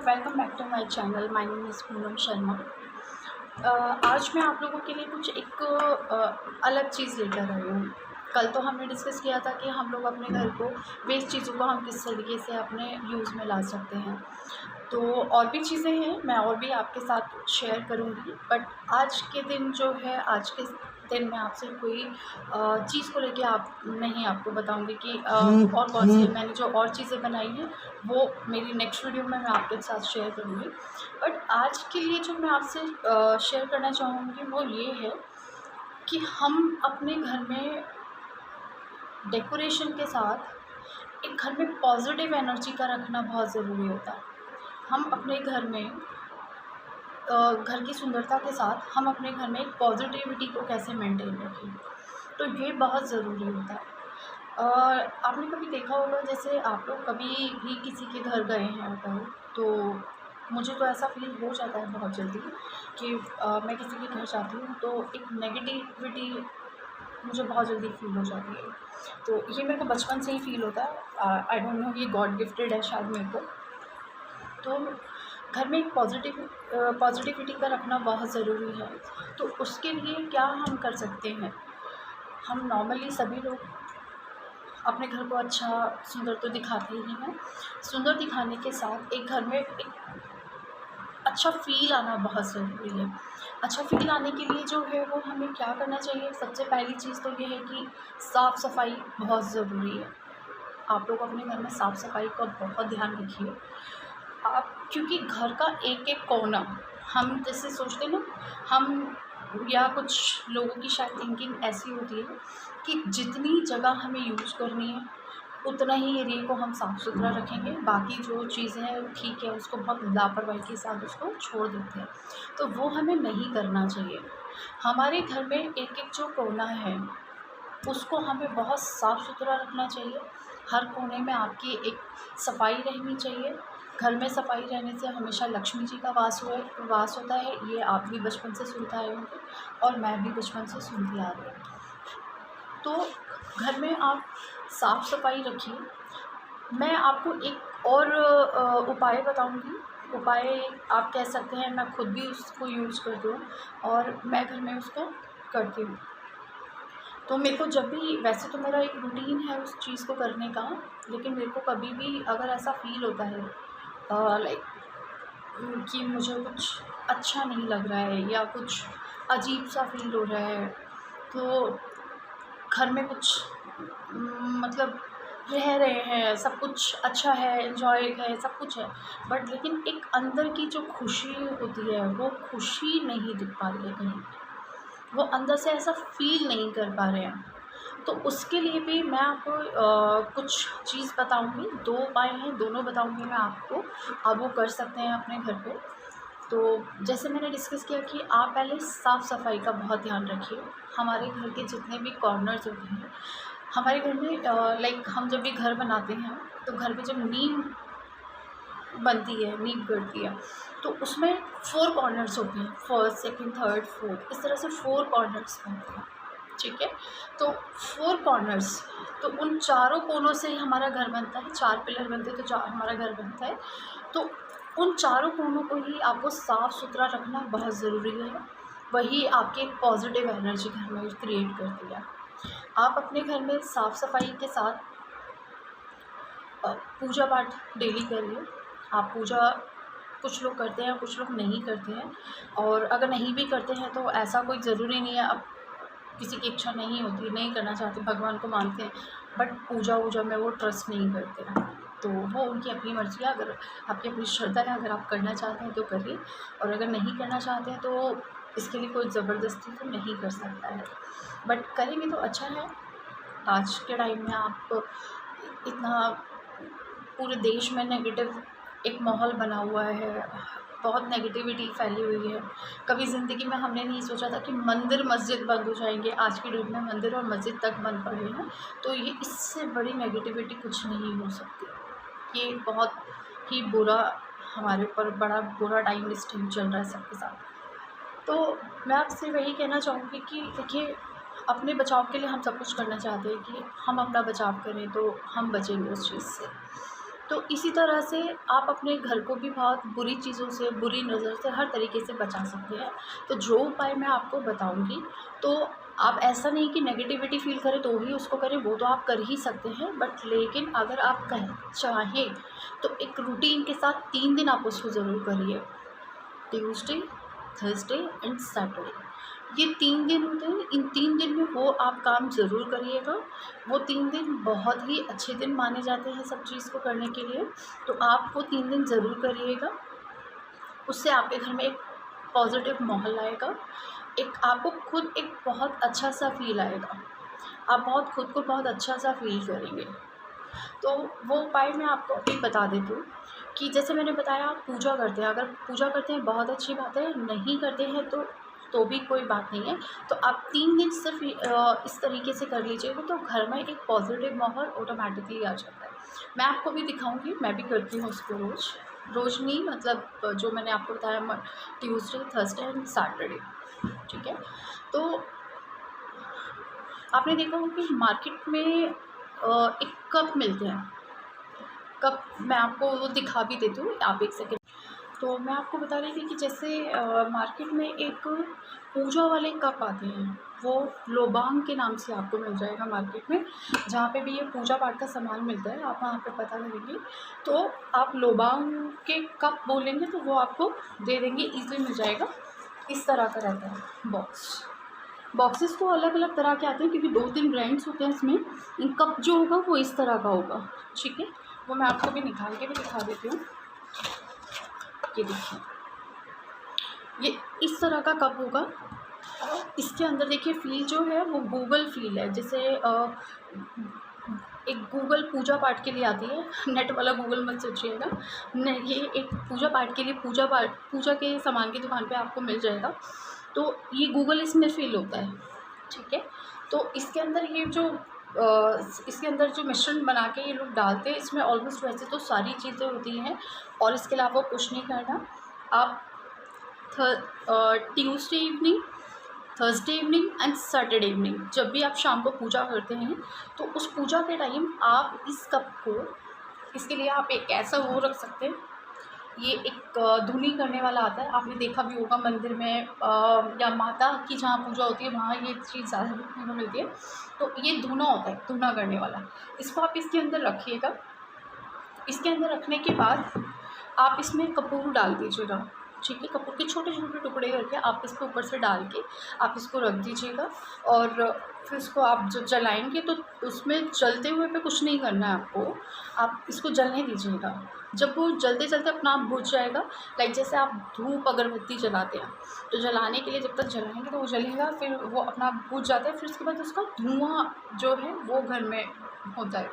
Welcome back to my channel. My name is Poonam Sharma. आज मैं आप लोगों के लिए कुछ एक अलग चीज़ लेकर आई हूँ। कल तो हमने डिस्कस किया था कि हम लोग अपने घर को वेस्ट चीज़ों को हम किस तरीके से अपने यूज़ में ला सकते हैं। तो और भी चीज़ें हैं, मैं और भी आपके साथ शेयर करूँगी, बट आज के दिन जो है, आज के दिन मैं आपसे कोई चीज़ को लेके आप नहीं आपको बताऊँगी कि और कौन-सी मैंने जो और चीज़ें बनाई हैं, वो मेरी नेक्स्ट वीडियो में मैं आपके साथ शेयर करूँगी। बट आज के लिए जो मैं आपसे शेयर करना चाहूँगी वो ये है कि हम अपने घर में डेकोरेशन के साथ एक घर में पॉजिटिव एनर्जी का रखना बहुत ज़रूरी होता है। हम अपने घर में घर की सुंदरता के साथ हम अपने घर में एक पॉजिटिविटी को कैसे मेंटेन रखें, तो ये बहुत ज़रूरी होता है। आपने कभी देखा होगा, जैसे आप लोग कभी भी किसी के घर गए हैं अगर, तो मुझे तो ऐसा फ़ील हो जाता है बहुत जल्दी कि मैं किसी के घर जाती हूँ तो एक नेगेटिविटी मुझे बहुत जल्दी फ़ील हो जाती है। तो ये मेरे को बचपन से ही फ़ील होता है। आई डोंट नो, ये गॉड गिफ्टेड है शायद मेरे को। तो घर में एक पॉजिटिविटी का रखना बहुत ज़रूरी है। तो उसके लिए क्या हम कर सकते हैं? हम नॉर्मली सभी लोग अपने घर को अच्छा सुंदर तो दिखाते ही हैं। सुंदर दिखाने के साथ एक घर में एक अच्छा फ़ील आना बहुत ज़रूरी है। अच्छा फ़ील आने के लिए जो है वो हमें क्या करना चाहिए? सबसे पहली चीज़ तो ये है कि साफ़-सफ़ाई बहुत ज़रूरी है। आप लोग अपने घर में साफ़-सफ़ाई का बहुत ध्यान रखिए। आप, क्योंकि घर का एक-एक कोना, हम जैसे सोचते हैं ना, हम या कुछ लोगों की शायद थिंकिंग ऐसी होती है कि जितनी जगह हमें यूज़ करनी है उतना ही एरिया को हम साफ़ सुथरा रखेंगे, बाकी जो चीज़ें हैं ठीक है, उसको बहुत लापरवाही के साथ उसको छोड़ देते हैं। तो वो हमें नहीं करना चाहिए। हमारे घर में एक-एक जो कोना है उसको हमें बहुत साफ़ सुथरा रखना चाहिए। हर कोने में आपकी एक सफाई रहनी चाहिए। घर में सफाई रहने से हमेशा लक्ष्मी जी का वास होता है। ये आप भी बचपन से सुनते आए होंगे और मैं भी बचपन से सुनती आ रही हूँ। तो घर में आप साफ़ सफाई रखिए। मैं आपको एक और उपाय बताऊँगी। उपाय आप कह सकते हैं, मैं खुद भी उसको यूज़ करती हूँ और मैं घर में उसको करती हूँ। तो मेरे को जब भी, वैसे तो मेरा एक रूटीन है उस चीज़ को करने का, लेकिन मेरे को कभी भी अगर ऐसा फ़ील होता है लाइक कि मुझे कुछ अच्छा नहीं लग रहा है या कुछ अजीब-सा फ़ील हो रहा है, तो घर में कुछ मतलब रह रहे हैं, सब कुछ अच्छा है, एन्जॉय है, सब कुछ है, बट लेकिन एक अंदर की जो खुशी होती है, वो खुशी नहीं दिख पा रही है कहीं। वो अंदर से ऐसा फ़ील नहीं कर पा रहे हैं। तो उसके लिए भी मैं आपको कुछ चीज़ बताऊँगी, 2 उपाय हैं, दोनों बताऊँगी मैं आपको। आप वो कर सकते हैं अपने घर पे। तो जैसे मैंने डिस्कस किया कि आप पहले साफ़-सफ़ाई का बहुत ध्यान रखिए। हमारे घर के जितने भी कॉर्नर्स होते हैं, हमारे घर में लाइक हम जब भी घर बनाते हैं, तो घर में जब नींव बनती है, नींव गड़ती है, तो उसमें 4 कॉर्नर्स होते हैं, फर्स्ट, सेकंड, थर्ड, फोर्थ, इस तरह से 4 कॉर्नर्स बनते हैं, ठीक है? तो 4 कॉर्नर्स, तो उन चारों कोनों से ही हमारा घर बनता है, 4 पिलर बनते हैं तो हमारा घर बनता है। तो उन चारों कोनों को ही आपको साफ़-सुथरा रखना बहुत ज़रूरी है। वही आपकी एक पॉज़िटिव एनर्जी घर में क्रिएट करती है। आप अपने घर में साफ़-सफ़ाई के साथ पूजा पाठ डेली करिए। आप पूजा, कुछ लोग करते हैं, कुछ लोग नहीं करते हैं, और अगर नहीं भी करते हैं तो ऐसा कोई ज़रूरी नहीं है। अब किसी की इच्छा नहीं होती, नहीं करना चाहते, भगवान को मानते हैं, बट पूजा-वूजा में वो ट्रस्ट नहीं करते हैं, तो वो उनकी अपनी मर्ज़ी है। अगर आपकी अपनी श्रद्धा है, अगर आप करना चाहते हैं तो करिए, और अगर नहीं करना चाहते हैं तो इसके लिए कोई ज़बरदस्ती तो नहीं कर सकता है, बट करेंगे तो अच्छा है। आज के टाइम में आप इतना पूरे देश में नेगेटिव एक माहौल बना हुआ है, बहुत नेगेटिविटी फैली हुई है। कभी ज़िंदगी में हमने नहीं सोचा था कि मंदिर मस्जिद बंद हो जाएंगे, आज के डेट में मंदिर और मस्जिद तक बंद पड़े हैं। तो ये इससे बड़ी नेगेटिविटी कुछ नहीं हो सकती। ये बहुत ही बुरा, हमारे ऊपर बड़ा बुरा टाइम इस टाइम चल रहा है सबके साथ। तो मैं आपसे वही कहना चाहूँगी कि देखिए, अपने बचाव के लिए हम सब कुछ करना चाहते हैं कि हम अपना बचाव करें तो हम बचेंगे उस चीज़ से। तो इसी तरह से आप अपने घर को भी बहुत बुरी चीज़ों से, बुरी नज़र से, हर तरीके से बचा सकते हैं। तो जो उपाय मैं आपको बताऊँगी, तो आप ऐसा नहीं कि नेगेटिविटी फ़ील करें तो ही उसको करें, वो तो आप कर ही सकते हैं। बट लेकिन अगर आप चाहें तो एक रूटीन के साथ 3 दिन आप उसको ज़रूर करिए। ट्यूसडे, थर्सडे एंड सैटरडे, ये 3 दिन होते हैं। इन 3 दिन में वो आप काम ज़रूर करिएगा। वो 3 दिन बहुत ही अच्छे दिन माने जाते हैं सब चीज़ को करने के लिए। तो आप वो 3 दिन ज़रूर करिएगा। उससे आपके घर में एक पॉज़िटिव माहौल आएगा। एक आपको खुद एक बहुत अच्छा-सा फ़ील आएगा। आप बहुत खुद को बहुत अच्छा-सा फ़ील करेंगे। तो वो उपाय मैं आपको अभी बता देती हूँ कि जैसे मैंने बताया, आप पूजा करते हैं, अगर पूजा करते हैं बहुत अच्छी बात है, नहीं करते हैं तो भी कोई बात नहीं है। तो आप 3 दिन सिर्फ़ इस तरीके से कर लीजिएगा, तो घर में एक पॉज़िटिव माहौल ऑटोमेटिकली आ जाता है। मैं आपको भी दिखाऊँगी, मैं भी करती हूँ उसको रोज़। रोज़ नहीं, मतलब जो मैंने आपको बताया, ट्यूसडे, थर्सडे एंड सैटरडे, ठीक है? तो आपने देखा होगा कि मार्केट में एक कप मिलते हैं। कप मैं आपको वो दिखा भी देती हूँ, आप 1 सेकंड। तो मैं आपको बता रही थी कि जैसे मार्केट में एक पूजा वाले कप आते हैं, वो लोबांग के नाम से आपको मिल जाएगा मार्केट में। जहाँ पे भी ये पूजा पाठ का सामान मिलता है, आप वहाँ पे पता करेंगे, तो आप लोबांग के कप बोलेंगे तो वो आपको दे देंगे, ईज़िली मिल जाएगा। इस तरह का रहता है बॉक्स। बॉक्सेस तो अलग-अलग तरह के आते हैं क्योंकि 2-3 ब्रांड्स होते हैं इसमें। कप जो होगा वो इस तरह का होगा, ठीक है? वो मैं आपको भी निकाल के भी दिखा देती हूँ। ये देखिए, ये इस तरह का कप होगा। इसके अंदर देखिए फ़ील जो है वो गूगल फ़ील है। जैसे एक गूगल पूजा पाठ के लिए आती है, नेट वाला गूगल मत सोचिएगा। न, ये एक पूजा पाठ के लिए, पूजा के सामान की दुकान पे आपको मिल जाएगा। तो ये गूगल इसमें फ़ील होता है, ठीक है? तो इसके अंदर इसके अंदर जो मिश्रण बना के ये लोग डालते हैं, इसमें ऑलमोस्ट वैसे तो सारी चीज़ें होती हैं और इसके अलावा कुछ नहीं करना। आप Tuesday evening, Thursday evening and Saturday evening, जब भी आप शाम को पूजा करते हैं, तो उस पूजा के टाइम आप इस कप को, इसके लिए आप एक ऐसा वो रख सकते हैं। ये एक धुनी करने वाला आता है, आपने देखा भी होगा मंदिर में, या माता की जहाँ पूजा होती है वहाँ ये चीज़ ज़्यादा देखने को मिलती है। तो ये धुना होता है, धुना करने वाला। इसको आप इसके अंदर रखिएगा। इसके अंदर रखने के बाद आप इसमें कपूर डाल दीजिएगा, ठीक है? कपूर के छोटे-छोटे टुकड़े करके आप इसके ऊपर से डाल के आप इसको रख दीजिएगा। और फिर इसको आप जब जलाएँगे तो उसमें जलते हुए पे कुछ नहीं करना है आपको, आप इसको जलने दीजिएगा। जब वो जलते-जलते अपना आप बुझ जाएगा, लाइक जैसे आप धूप अगरबत्ती जलाते हैं, तो जलाने के लिए जब तक जलाएँगे तो वो जलेगा, फिर वो अपना आप बुझ जाता है, फिर उसके बाद उसका धुआँ जो है वो घर में होता है।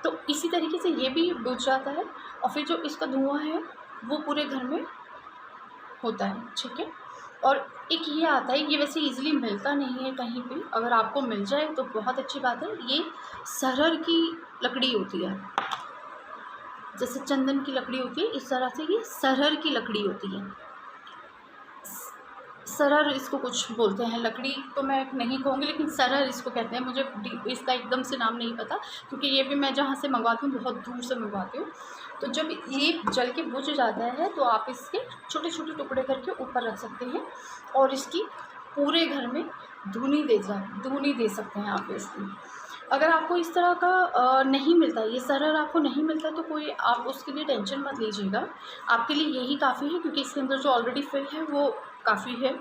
तो इसी तरीके से ये भी बुझ जाता है और फिर जो इसका धुआँ है वो पूरे घर में होता है, ठीक है? और एक ये आता है, ये वैसे ईज़िली मिलता नहीं है कहीं भी, अगर आपको मिल जाए तो बहुत अच्छी बात है। ये सरहर की लकड़ी होती है, जैसे चंदन की लकड़ी होती है, इस तरह से ये सरहर की लकड़ी होती है। सरहर इसको कुछ बोलते हैं, लकड़ी तो मैं नहीं कहूँगी लेकिन सरहर इसको कहते हैं। मुझे इसका एकदम से नाम नहीं पता क्योंकि ये भी मैं जहाँ से मंगवाती हूँ बहुत दूर से मंगवाती हूँ। तो जब ये जल के बुझ जाता है तो आप इसके छोटे-छोटे टुकड़े करके ऊपर रख सकते हैं और इसकी पूरे घर में धुनी दे सकते हैं आप इसकी। अगर आपको इस तरह का नहीं मिलता, ये सरहर आपको नहीं मिलता, तो कोई आप उसके लिए टेंशन मत लीजिएगा। आपके लिए यही काफ़ी है क्योंकि इसके अंदर जो ऑलरेडी फ़िल है वो काफ़ी है।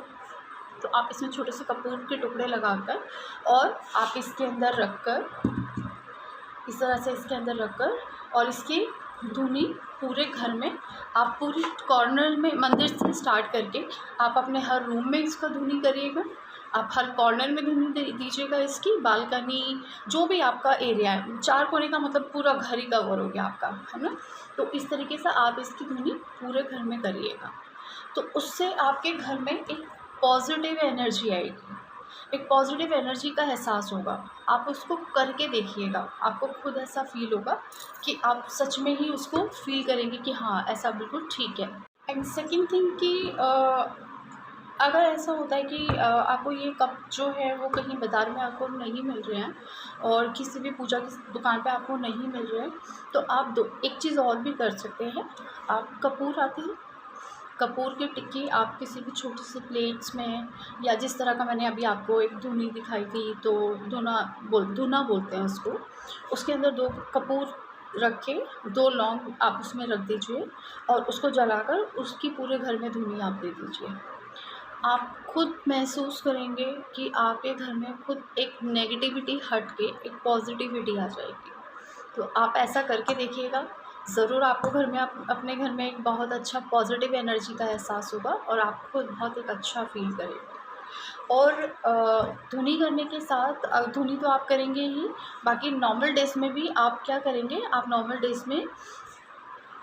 तो आप इसमें छोटे से कपूर के टुकड़े लगाकर और आप इसके अंदर रखकर, इस तरह से इसके अंदर रखकर और इसकी धुनी पूरे घर में, आप पूरी कॉर्नर में, मंदिर से स्टार्ट करके आप अपने हर रूम में इसका धुनी करिएगा। आप हर कॉर्नर में धुनी दीजिएगा इसकी, बालकनी, जो भी आपका एरिया है, 4 कोने का मतलब पूरा घर ही कवर हो गया आपका, है ना? तो इस तरीके से आप इसकी धुनी पूरे घर में करिएगा। तो उससे आपके घर में एक पॉजिटिव एनर्जी आएगी, एक पॉजिटिव एनर्जी का एहसास होगा। आप उसको करके देखिएगा, आपको खुद ऐसा फ़ील होगा कि आप सच में ही उसको फ़ील करेंगे कि हाँ, ऐसा बिल्कुल ठीक है। एंड सेकंड थिंग कि अगर ऐसा होता है कि आपको ये कप जो है वो कहीं बाज़ार में आपको नहीं मिल रहे हैं और किसी भी पूजा की दुकान पे आपको नहीं मिल रहे हैं, तो आप दो एक चीज़ और भी कर सकते हैं। आप कपूर आती है, कपूर की टिक्की आप किसी भी छोटी-सी प्लेट्स में, या जिस तरह का मैंने अभी आपको एक धुनी दिखाई थी, तो धुना बोलते हैं उसको। उसके अंदर 2 कपूर रख के 2 लौंग आप उसमें रख दीजिए और उसको जलाकर उसकी पूरे घर में धुनी आप दे दीजिए। आप खुद महसूस करेंगे कि आपके घर में खुद एक नेगेटिविटी हट के एक पॉजिटिविटी आ जाएगी। तो आप ऐसा करके देखिएगा, ज़रूर आपको घर में अपने घर में एक बहुत अच्छा पॉजिटिव एनर्जी का एहसास होगा और आप खुद बहुत एक अच्छा फ़ील करेंगे। और धुनी करने के साथ धुनी तो आप करेंगे ही, बाकी नॉर्मल डेज़ में भी आप क्या करेंगे, आप नॉर्मल डेज़ में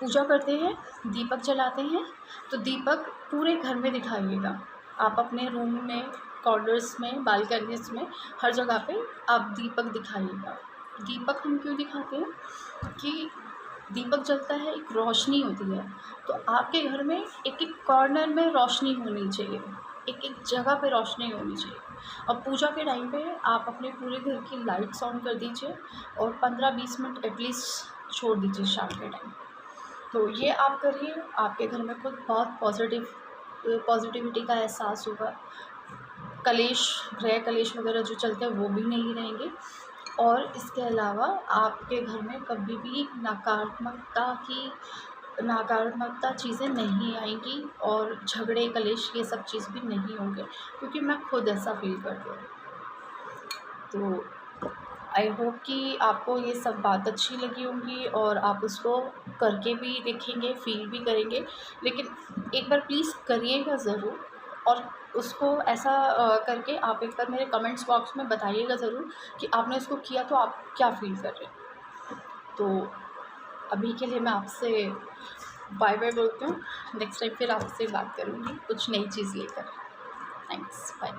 पूजा करते हैं, दीपक जलाते हैं, तो दीपक पूरे घर में दिखाइएगा। आप अपने रूम में, कॉर्नर्स में, बालकनीज़ में, हर जगह पे आप दीपक दिखाइएगा। दीपक हम क्यों दिखाते हैं कि दीपक जलता है, एक रोशनी होती है, तो आपके घर में एक-एक कॉर्नर में रोशनी होनी चाहिए, एक-एक जगह पे रोशनी होनी चाहिए। और पूजा के टाइम पे आप अपने पूरे घर की लाइट्स ऑन कर दीजिए और 15-20 मिनट एटलीस्ट छोड़ दीजिए शाम के टाइम। तो ये आप करिए, आपके घर में खुद बहुत पॉज़िटिविटी का एहसास होगा। कलेश, गृह कलेश वगैरह जो चलते हैं वो भी नहीं रहेंगे और इसके अलावा आपके घर में कभी भी नकारात्मकता चीज़ें नहीं आएँगी और झगड़े, कलेश ये सब चीज़ भी नहीं होंगे, क्योंकि मैं खुद ऐसा फ़ील करती हूँ। तो आई होप कि आपको ये सब बात अच्छी लगी होंगी और आप उसको करके भी देखेंगे, फ़ील भी करेंगे। लेकिन एक बार प्लीज़ करिएगा ज़रूर और उसको ऐसा करके आप एक बार मेरे कमेंट्स बॉक्स में बताइएगा ज़रूर कि आपने उसको किया तो आप क्या फ़ील कर रहे हैं। तो अभी के लिए मैं आपसे बाय-बाय बोलती हूँ। नेक्स्ट टाइम फिर आपसे बात करूँगी कुछ नई चीज़ लेकर। Thanks, bye.